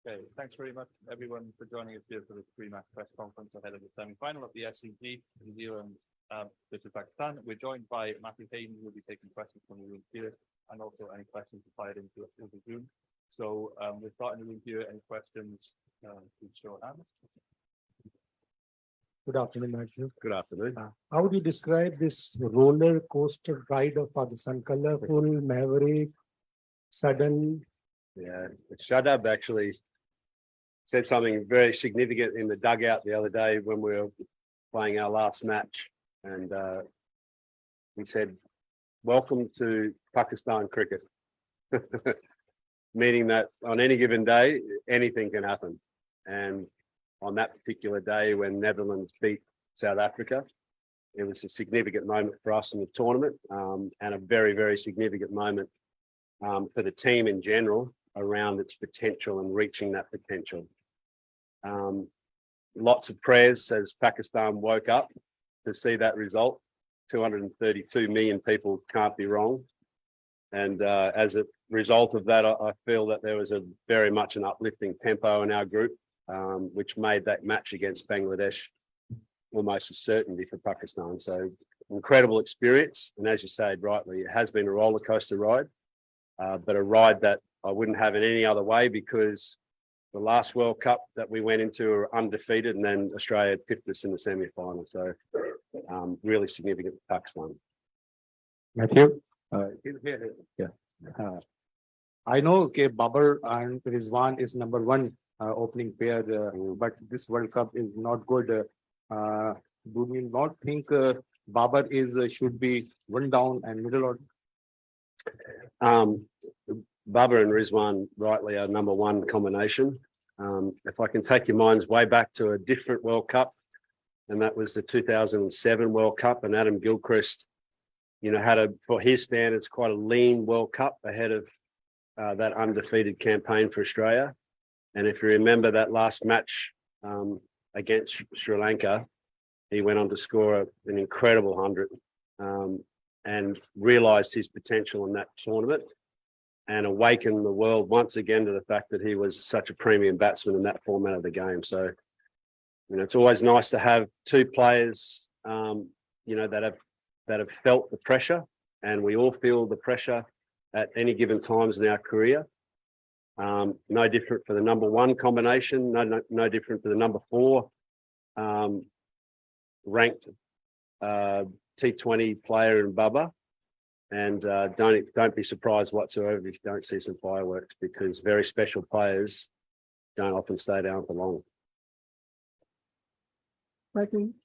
Okay, thanks very much, everyone, for joining us here for this pre-match press conference ahead of the semi-final of the SCG, New Zealand versus Pakistan. We're joined by Matthew Hayden, who will be taking questions from the room here, and also any questions fired into the Zoom. So we're starting the room here. Any questions? Please show hands. Good afternoon, Matthew. Good afternoon. How would you describe this roller coaster ride of Pakistan? Colorful, maverick, sudden. Yeah, Shadab actually said something very significant in the dugout the other day when we were playing our last match. And he said, "Welcome to Pakistan cricket," meaning that on any given day, anything can happen. And on that particular day when Netherlands beat South Africa, it was a significant moment for us in the tournament, and a very, very significant moment for the team in general around its potential and reaching that potential. Lots of prayers as Pakistan woke up to see that result. 232 million people can't be wrong. And as a result of that, I feel that there was a very much an uplifting tempo in our group, which made that match against Bangladesh almost a certainty for Pakistan. So incredible experience. And as you said rightly, it has been a roller coaster ride, but a ride that I wouldn't have it any other way, because the last World Cup that we went into were undefeated, and then Australia tipped us in the semi-final. So really significant for Pakistan. Matthew? Yeah. I know Babar and Rizwan is number one opening pair, but this World Cup is not good. Do you not think Babar should be one down and middle order? Babar and Rizwan rightly are number one combination. If I can take your minds way back to a different World Cup, and that was the 2007 World Cup, and Adam Gilchrist, had for his standards, quite a lean World Cup ahead of that undefeated campaign for Australia. And if you remember that last match against Sri Lanka, he went on to score an incredible 100 and realised his potential in that tournament, and awaken the world once again to the fact that he was such a premium batsman in that format of the game. So, it's always nice to have two players, that have felt the pressure, and we all feel the pressure at any given times in our career. No different for the number one combination, no different for the number four ranked T20 player in Bubba. And don't be surprised whatsoever if you don't see some fireworks, because very special players don't often stay down for long. I think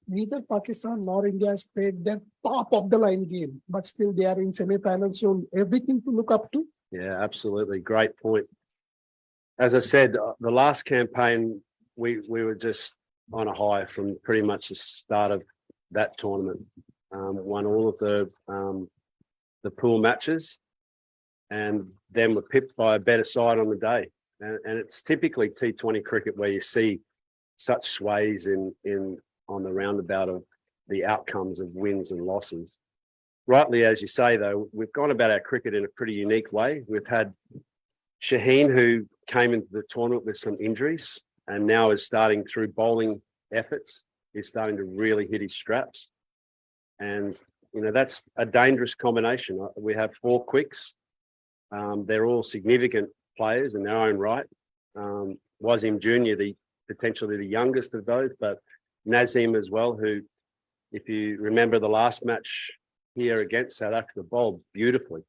neither Pakistan nor India has played their top of the line game, but still they are in semi-finals, so everything to look up to. Yeah, absolutely. Great point. As I said, the last campaign, we were just on a high from pretty much the start of that tournament. Won all of the pool matches, and then were pipped by a better side on the day. And it's typically T20 cricket where you see such sways on the roundabout of the outcomes of wins and losses. Rightly, as you say, though, we've gone about our cricket in a pretty unique way. We've had Shaheen, who came into the tournament with some injuries and now is starting through bowling efforts, is starting to really hit his straps. And that's a dangerous combination. We have four quicks. They're all significant players in their own right. Wasim Jr., potentially the youngest of those, but Nazim as well, who, if you remember the last match here against South Africa, bowled beautifully.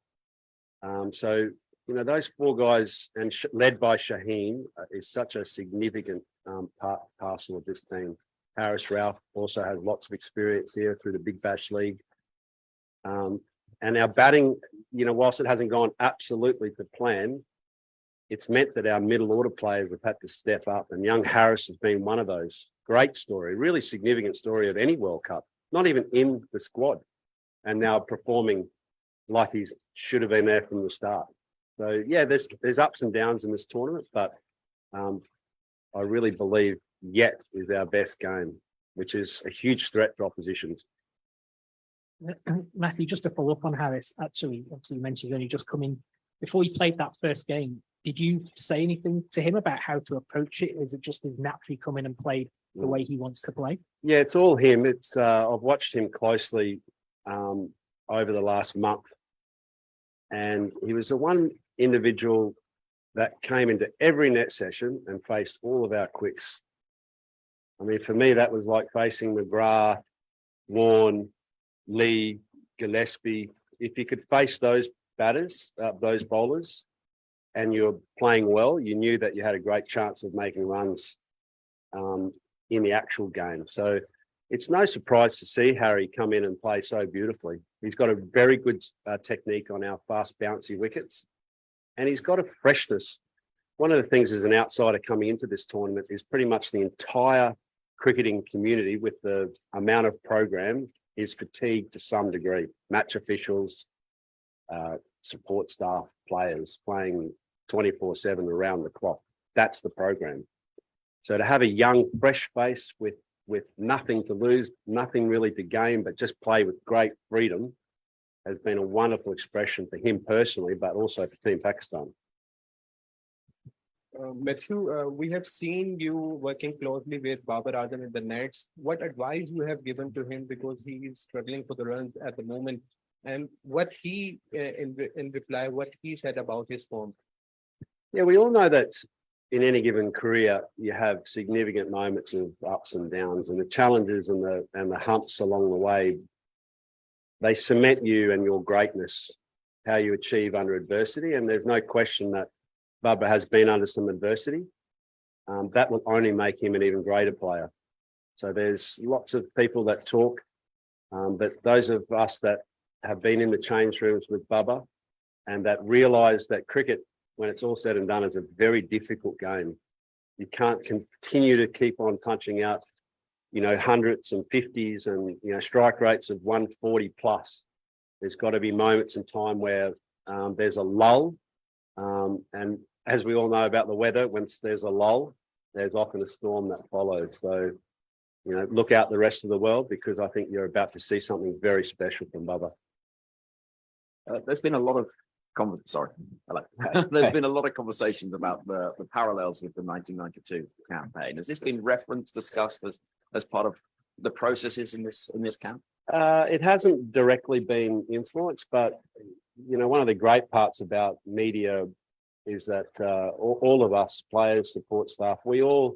So, those four guys, and led by Shaheen, is such a significant parcel of this team. Harris Ralph also has lots of experience here through the Big Bash League. And our batting, whilst it hasn't gone absolutely to plan, it's meant that our middle order players have had to step up, and young Harris has been one of those. Great story, really significant story of any World Cup, not even in the squad, and now performing like he should have been there from the start. So yeah, there's ups and downs in this tournament, but I really believe yet is our best game, which is a huge threat for oppositions. Matthew, just to follow up on Harris, obviously you mentioned he's only just come in. Before he played that first game, Did you say anything to him about how to approach it? Is it just his naturally come in and play the way he wants to play? Yeah, it's all him. It's I've watched him closely over the last month, and he was the one individual that came into every net session and faced all of our quicks. I mean, for me, that was like facing McGrath, Warren, Lee, Gillespie. If you could face those batters, those bowlers, and you're playing well, you knew that you had a great chance of making runs in the actual game. So it's no surprise to see Harry come in and play so beautifully. He's got a very good technique on our fast bouncy wickets, and he's got a freshness. One of the things as an outsider coming into this tournament is pretty much the entire cricketing community with the amount of program is fatigued to some degree. Match officials, support staff, players playing 24/7 around the clock. That's the program. So to have a young, fresh face with nothing to lose, nothing really to gain, but just play with great freedom has been a wonderful expression for him personally, but also for Team Pakistan. Matthew, we have seen you working closely with Babar Azam in the nets. What advice you have given to him because he is struggling for the runs at the moment, and what he in reply, what he said about his form? Yeah, we all know that in any given career, you have significant moments of ups and downs, and the challenges and the humps along the way, they cement you and your greatness, how you achieve under adversity. And there's no question that Bubba has been under some adversity. That will only make him an even greater player. So there's lots of people that talk, but those of us that have been in the change rooms with Bubba and that realise that cricket, when it's all said and done, is a very difficult game. You can't continue to keep on punching out, hundreds and 50s and, strike rates of 140 plus. There's got to be moments in time where there's a lull. And as we all know about the weather, once there's a lull, there's often a storm that follows. So, look out the rest of the world, because I think you're about to see something very special from Bubba. There's been a lot of There's been a lot of conversations about the parallels with the 1992 campaign. Has this been referenced, discussed as part of the processes in this camp? It hasn't directly been influenced, but one of the great parts about media is that all of us, players, support staff, we all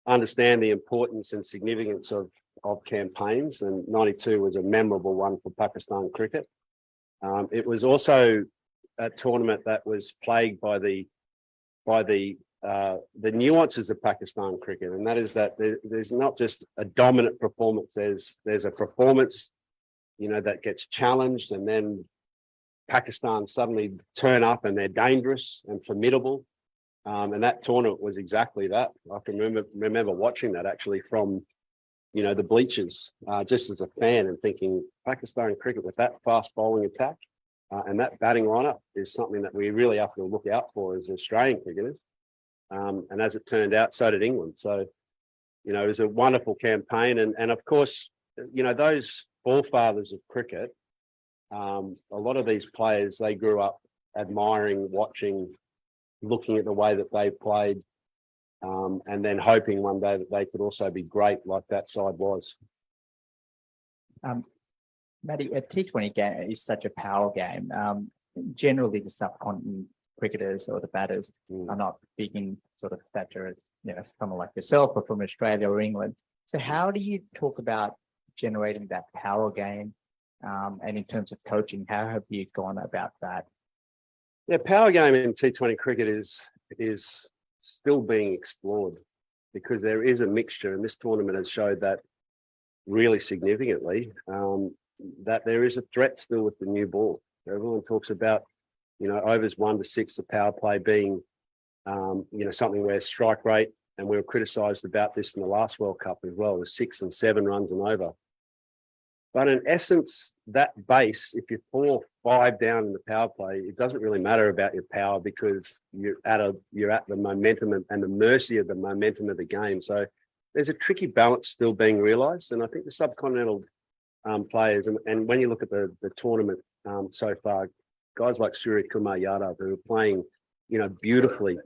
understand the importance and significance of campaigns, and 92 was a memorable one for Pakistan cricket. It was also a tournament that was plagued by the nuances of Pakistan cricket, and that is that there's not just a dominant performance. There's a performance, that gets challenged, and then Pakistan suddenly turn up and they're dangerous and formidable. And that tournament was exactly that. I can remember watching that actually from, the bleachers, just as a fan, and thinking Pakistan cricket with that fast bowling attack and that batting lineup is something that we really have to look out for as Australian cricketers. And as it turned out, so did England. So, it was a wonderful campaign. And of course, those forefathers of cricket, a lot of these players, they grew up admiring, watching, looking at the way that they played, and then hoping one day that they could also be great like that side was. Matty, a T20 game is such a power game. Generally, the subcontinent cricketers or the batters are not big in sort of stature as, someone like yourself or from Australia or England. So how do you talk about generating that power game? And in terms of coaching, how have you gone about that? Yeah, power game in T20 cricket is still being explored, because there is a mixture, and this tournament has showed that really significantly, that there is a threat still with the new ball. Everyone talks about, overs 1 to 6, the power play being, something where strike rate, and we were criticised about this in the last World Cup as well, was 6 and 7 runs and over. But in essence, that base, if you're 4-5 down in the power play, it doesn't really matter about your power, because you're at the momentum and the mercy of the momentum of the game. So there's a tricky balance still being realised, and I think the subcontinental players, and when you look at the tournament so far, guys like Surya Kumar Yadav, who are playing beautifully,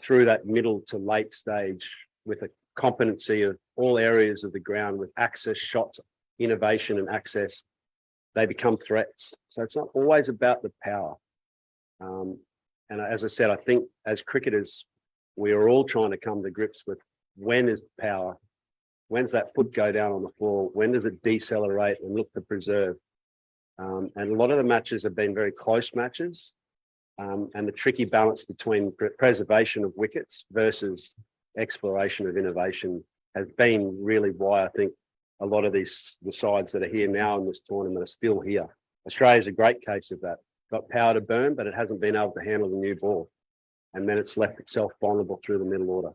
through that middle to late stage with a competency of all areas of the ground with access, shots, innovation and access, they become threats. So it's not always about the power. And as I said, I think as cricketers, we are all trying to come to grips with when is power, when's that foot go down on the floor, when does it decelerate and look to preserve. And a lot of the matches have been very close matches. And the tricky balance between preservation of wickets versus exploration of innovation has been really why I think a lot of the sides that are here now in this tournament are still here. Australia's a great case of that. Got power to burn, but it hasn't been able to handle the new ball. And then it's left itself vulnerable through the middle order.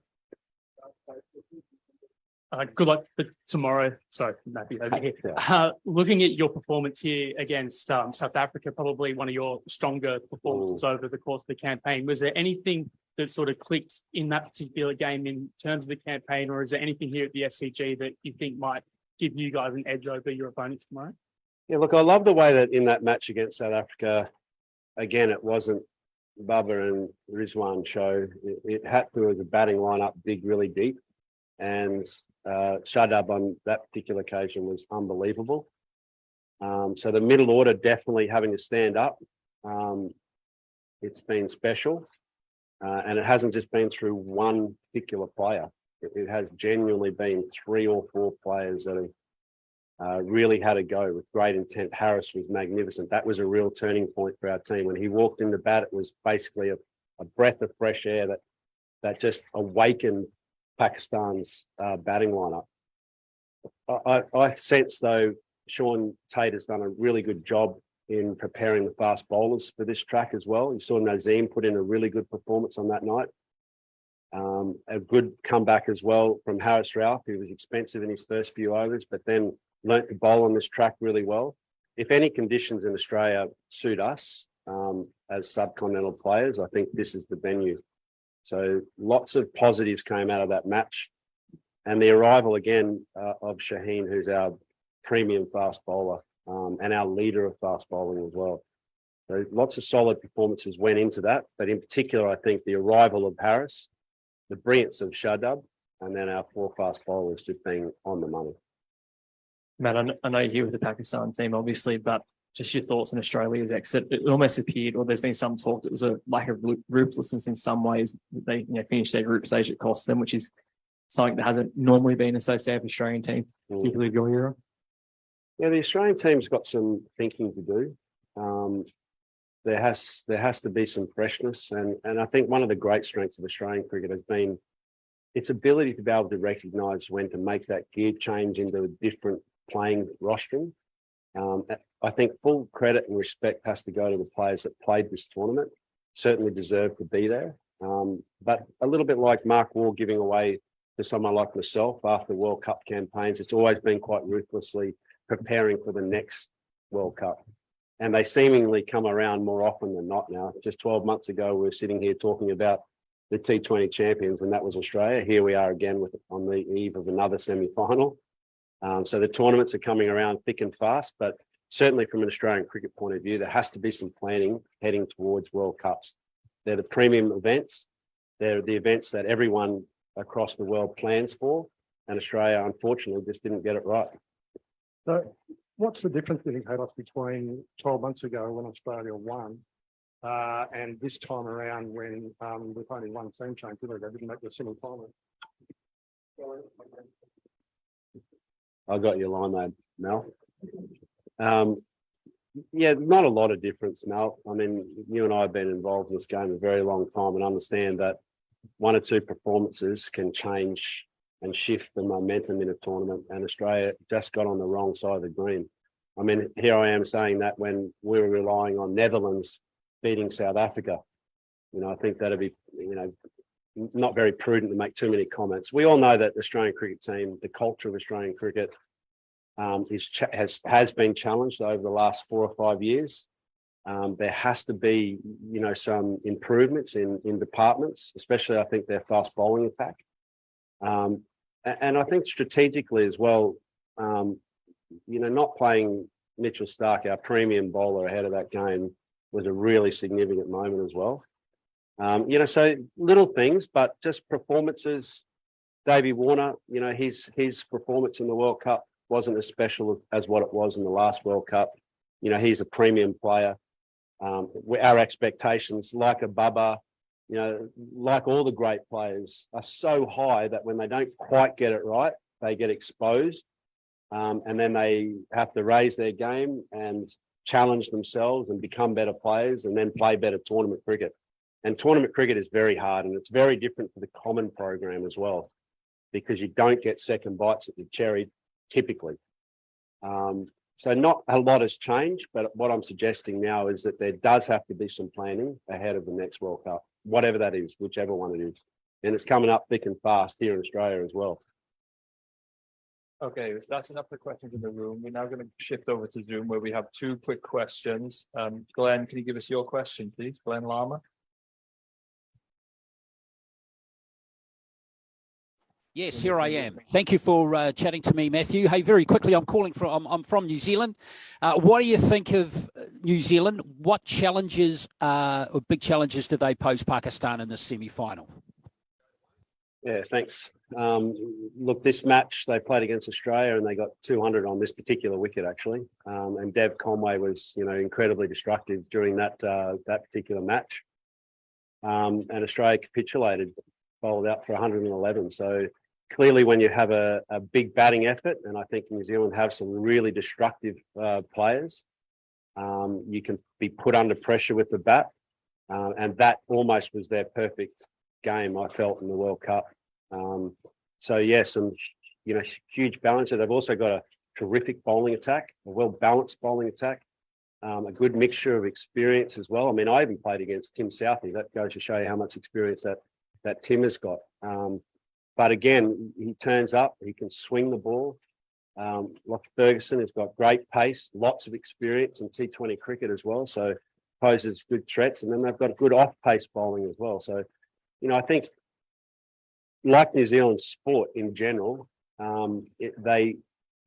Good luck for tomorrow. Sorry, Matthew over here. Looking at your performance here against South Africa, probably one of your stronger performances over the course of the campaign. Was there anything that sort of clicked in that particular game in terms of the campaign, or is there anything here at the SCG that you think might give you guys an edge over your opponents tomorrow? Yeah, look, I love the way that in that match against South Africa, again, it wasn't Bubba and Rizwan show. It had to, as a batting lineup, dig really deep. And Shadab on that particular occasion was unbelievable. So the middle order definitely having to stand up. It's been special. And it hasn't just been through one particular player. It has genuinely been 3 or 4 players that have really had a go with great intent. Harris was magnificent. That was a real turning point for our team. When he walked in the bat, it was basically a breath of fresh air that just awakened Pakistan's batting lineup. I sense, though, Sean Tate has done a really good job in preparing the fast bowlers for this track as well. You saw Nazim put in a really good performance on that night. A good comeback as well from Harris Ralph, who was expensive in his first few overs, but then learnt to bowl on this track really well. If any conditions in Australia suit us as subcontinental players, I think this is the venue. So lots of positives came out of that match. And the arrival again of Shaheen, who's our premium fast bowler and our leader of fast bowling as well. So lots of solid performances went into that. But in particular, I think the arrival of Harris, the brilliance of Shadab, and then our 4 fast bowlers just being on the money. Matt, I know you're here with the Pakistan team, obviously, but just your thoughts on Australia's exit. It almost appeared, or there's been some talk that it was a lack of ruthlessness in some ways. They finished their group stage, it cost them, which is something that hasn't normally been associated with the Australian team, particularly of your era. Yeah, the Australian team's got some thinking to do. There has to be some freshness, and I think one of the great strengths of Australian cricket has been its ability to be able to recognise when to make that gear change into a different playing rostering. I think full credit and respect has to go to the players that played this tournament, certainly deserve to be there. But a little bit like Mark Waugh giving away to someone like myself after World Cup campaigns, it's always been quite ruthlessly preparing for the next World Cup. And they seemingly come around more often than not now. Just 12 months ago, we were sitting here talking about the T20 champions, and that was Australia. Here we are again on the eve of another semi-final. So the tournaments are coming around thick and fast, but certainly from an Australian cricket point of view, there has to be some planning heading towards World Cups. They're the premium events. They're the events that everyone across the world plans for, and Australia, unfortunately, just didn't get it right. So what's the difference you think, Hayden, between 12 months ago when Australia won and this time around when with only one team change, they didn't make the semi-final? I got your line there, Mel. Yeah, not a lot of difference, Mel. I mean, you and I have been involved in this game a very long time and understand that 1 or 2 performances can change and shift the momentum in a tournament, and Australia just got on the wrong side of the green. I mean, here I am saying that when we were relying on Netherlands beating South Africa. I think that'd be, not very prudent to make too many comments. We all know that the Australian cricket team, the culture of Australian cricket has been challenged over the last 4 or 5 years. There has to be, some improvements in departments, especially I think their fast bowling attack. And I think strategically as well, not playing Mitchell Starc, our premium bowler, ahead of that game was a really significant moment as well. So little things, but just performances. Davey Warner, his performance in the World Cup wasn't as special as what it was in the last World Cup. He's a premium player. Our expectations, like a Bubba, like all the great players, are so high that when they don't quite get it right, they get exposed. And then they have to raise their game and challenge themselves and become better players and then play better tournament cricket. And tournament cricket is very hard, and it's very different to the common program as well, because you don't get second bites at the cherry typically. So not a lot has changed, but what I'm suggesting now is that there does have to be some planning ahead of the next World Cup, whatever that is, whichever one it is. And it's coming up thick and fast here in Australia as well. Okay, that's enough for questions in the room. We're now going to shift over to Zoom where we have two quick questions. Glenn, can you give us your question, please? Glenn Lama. Yes, here I am. Thank you for chatting to me, Matthew. Hey, very quickly, I'm from New Zealand. What do you think of New Zealand? What challenges, or big challenges, do they pose Pakistan in this semi-final? Yeah, thanks. Look, this match they played against Australia and they got 200 on this particular wicket actually. And Dev Conway was, incredibly destructive during that particular match. And Australia capitulated, bowled out for 111. So clearly, when you have a big batting effort, and I think New Zealand have some really destructive players, you can be put under pressure with the bat, and that almost was their perfect game, I felt, in the World Cup. So yes, some huge balance. They've also got a terrific bowling attack, a well-balanced bowling attack, a good mixture of experience as well. I mean, I even played against Tim Southey. That goes to show you how much experience that Tim has got. But again, he turns up, he can swing the ball. Like Ferguson has got great pace, lots of experience in T20 cricket as well. So poses good threats. And then they've got good off-pace bowling as well. So, I think like New Zealand sport in general, they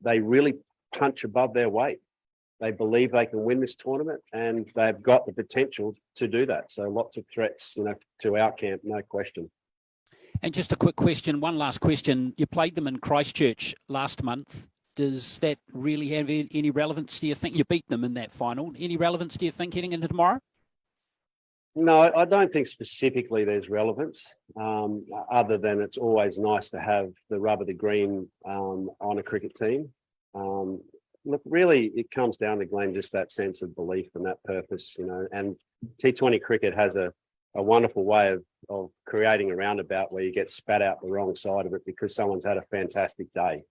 really punch above their weight. They believe they can win this tournament and they've got the potential to do that. So lots of threats, to our camp, no question. And just a quick question, one last question. You played them in Christchurch last month. Does that really have any relevance, do you think? You beat them in that final. Any relevance, do you think, heading into tomorrow? No, I don't think specifically there's relevance, other than it's always nice to have the rub of the green on a cricket team. Look, really, it comes down to, Glenn, just that sense of belief and that purpose, and T20 cricket has a wonderful way of creating a roundabout where you get spat out the wrong side of it because someone's had a fantastic day.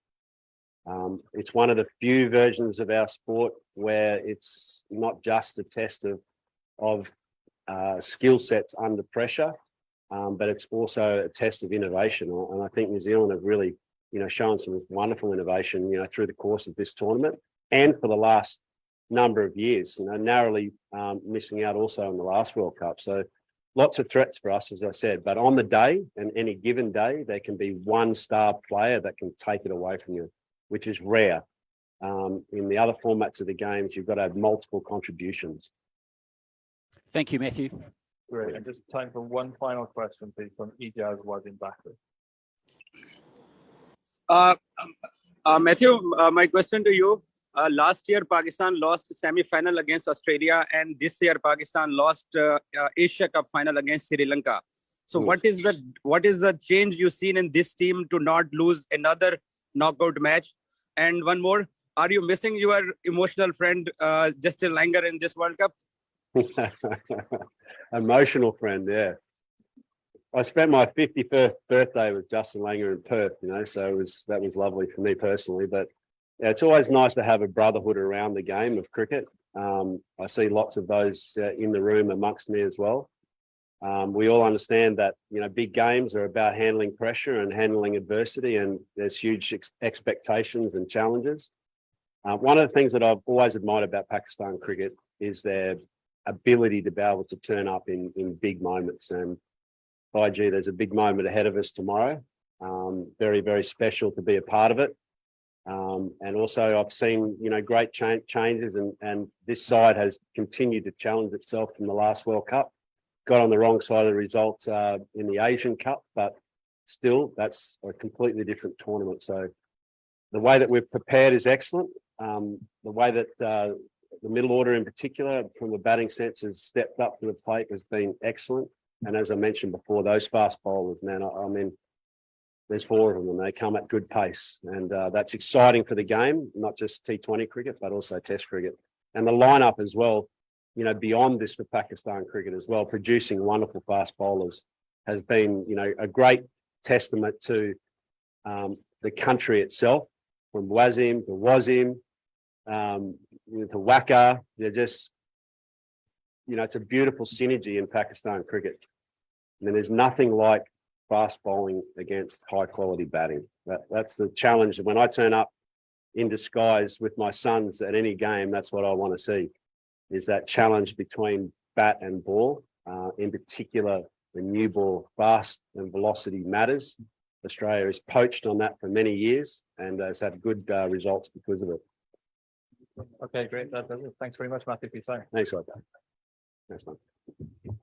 It's one of the few versions of our sport where it's not just a test of skill sets under pressure, but it's also a test of innovation. And I think New Zealand have really, shown some wonderful innovation, through the course of this tournament and for the last number of years, narrowly missing out also in the last World Cup. So lots of threats for us, as I said, but on the day and any given day, there can be one star player that can take it away from you, which is rare. In the other formats of the games, you've got to have multiple contributions. Thank you, Matthew. Great. And just time for one final question, please, from Ijaz Wadin Bakri. Matthew, my question to you. Last year, Pakistan lost semi-final against Australia, and this year, Pakistan lost Asia Cup final against Sri Lanka. So, what is the change you've seen in this team to not lose another knockout match? And one more, are you missing your emotional friend Justin Langer in this World Cup? Emotional friend, yeah. I spent my 51st birthday with Justin Langer in Perth, so that was lovely for me personally. But yeah, it's always nice to have a brotherhood around the game of cricket. I see lots of those in the room amongst me as well. We all understand that, big games are about handling pressure and handling adversity, and there's huge expectations and challenges. One of the things that I've always admired about Pakistan cricket is their ability to be able to turn up in big moments. And by gee, there's a big moment ahead of us tomorrow. Very, very special to be a part of it. And also I've seen, great changes and this side has continued to challenge itself from the last World Cup. got on the wrong side of the results in the Asian Cup, but still, that's a completely different tournament. So the way that we've prepared is excellent. The way that the middle order in particular, from the batting sense, has stepped up to the plate has been excellent. And as I mentioned before, those fast bowlers, man, I mean, there's 4 of them and they come at good pace. And that's exciting for the game, not just T20 cricket, but also Test cricket. And the lineup as well, you know, beyond this for Pakistan cricket as well, producing wonderful fast bowlers has been, you know, a great testament to the country itself, from Wasim to Wasim to Waqar. They're just, you know, it's a beautiful synergy in Pakistan cricket. I mean, there's nothing like fast bowling against high quality batting. That's the challenge. When I turn up in disguise with my sons at any game, that's what I want to see, is that challenge between bat and ball. In particular, the new ball, fast and velocity matters. Australia is poached on that for many years and has had good results because of it. Okay, great. Thanks very much, Matthew, for your time. Thanks, Hayden. Thanks, man.